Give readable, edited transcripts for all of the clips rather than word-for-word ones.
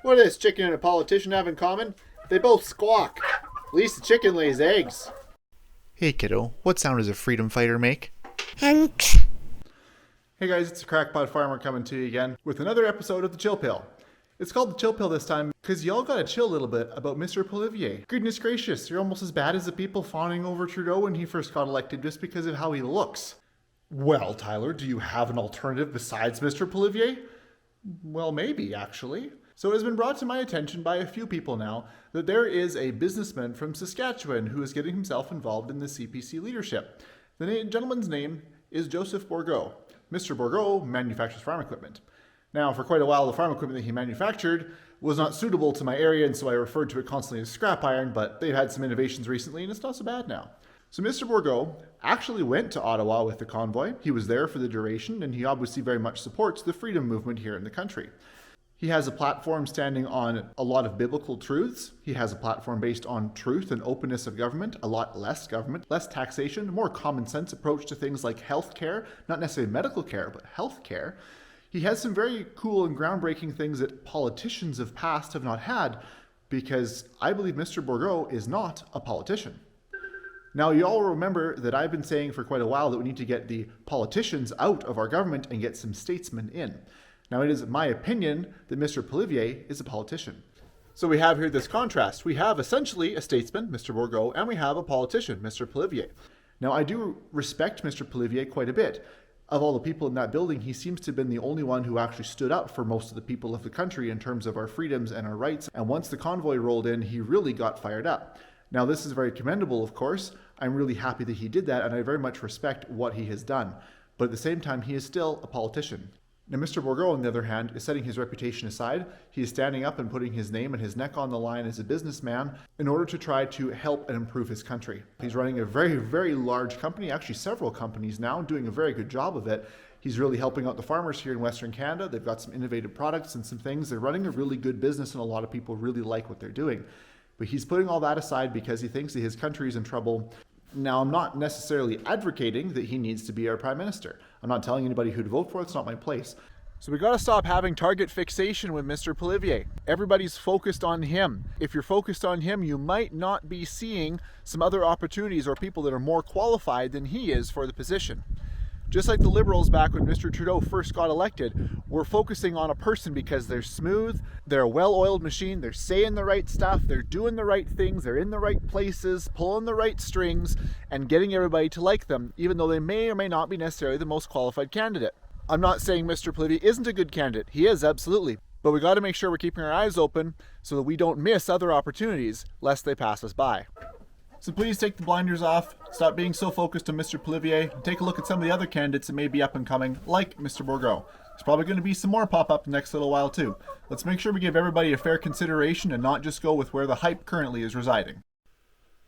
What does chicken and a politician have in common? They both squawk. At least the chicken lays eggs. Hey kiddo, what sound does a freedom fighter make? Hank. Hey guys, it's the Crackpot Farmer coming to you again with another episode of the Chill Pill. It's called the Chill Pill this time because y'all gotta chill a little bit about Mr. Polievre. Goodness gracious, you're almost as bad as the people fawning over Trudeau when he first got elected just because of how he looks. Well, Tyler, do you have an alternative besides Mr. Polievre? Well, maybe, actually. So it has been brought to my attention by a few people now that there is a businessman from Saskatchewan who is getting himself involved in the CPC leadership. The gentleman's name is Joseph Bourgault. Mr. Bourgault manufactures farm equipment. Now, for quite a while, the farm equipment that he manufactured was not suitable to my area, and so I referred to it constantly as scrap iron, but they've had some innovations recently, and it's not so bad now. So Mr. Bourgault actually went to Ottawa with the convoy. He was there for the duration, and he obviously very much supports the freedom movement here in the country. He has a platform standing on a lot of biblical truths. He has a platform based on truth and openness of government, a lot less government, less taxation, a more common sense approach to things like healthcare, not necessarily medical care, but healthcare. He has some very cool and groundbreaking things that politicians of past have not had, because I believe Mr. Bourgault is not a politician. Now, you all remember that I've been saying for quite a while that we need to get the politicians out of our government and get some statesmen in. Now, it is my opinion that Mr. Polievre is a politician. So we have here this contrast. We have essentially a statesman, Mr. Bourgault, and we have a politician, Mr. Polievre. Now, I do respect Mr. Polievre quite a bit. Of all the people in that building, he seems to have been the only one who actually stood up for most of the people of the country in terms of our freedoms and our rights. And once the convoy rolled in, he really got fired up. Now, this is very commendable, of course. I'm really happy that he did that, and I very much respect what he has done. But at the same time, he is still a politician. Now, Mr. Bourgault, on the other hand, is setting his reputation aside. He is standing up and putting his name and his neck on the line as a businessman in order to try to help and improve his country. He's running a very, very large company, actually several companies now, doing a very good job of it. He's really helping out the farmers here in Western Canada. They've got some innovative products and some things. They're running a really good business, and a lot of people really like what they're doing. But he's putting all that aside because he thinks that his country is in trouble. Now, I'm not necessarily advocating that he needs to be our prime minister. I'm not telling anybody who to vote for. It's not my place. So we got to stop having target fixation with Mr. Polievre. Everybody's focused on him. If you're focused on him, you might not be seeing some other opportunities or people that are more qualified than he is for the position. Just like the Liberals back when Mr. Trudeau first got elected, we're focusing on a person because they're smooth, they're a well-oiled machine, they're saying the right stuff, they're doing the right things, they're in the right places, pulling the right strings, and getting everybody to like them, even though they may or may not be necessarily the most qualified candidate. I'm not saying Mr. Polievre isn't a good candidate. He is, absolutely. But we got to make sure we're keeping our eyes open so that we don't miss other opportunities lest they pass us by. So please take the blinders off, stop being so focused on Mr. Polievre, and take a look at some of the other candidates that may be up and coming, like Mr. Bourgault. There's probably going to be some more pop up the next little while too. Let's make sure we give everybody a fair consideration and not just go with where the hype currently is residing.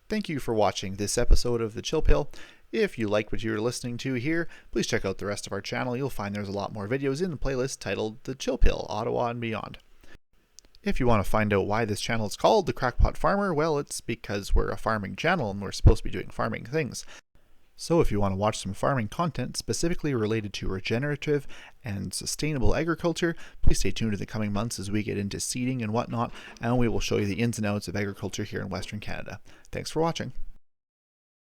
Thank you for watching this episode of The Chill Pill. If you like what you're listening to here, please check out the rest of our channel. You'll find there's a lot more videos in the playlist titled The Chill Pill, Ottawa and Beyond. If you want to find out why this channel is called The Crackpot Farmer, well, it's because we're a farming channel and we're supposed to be doing farming things. So if you want to watch some farming content specifically related to regenerative and sustainable agriculture, please stay tuned in the coming months as we get into seeding and whatnot, and we will show you the ins and outs of agriculture here in Western Canada. Thanks for watching.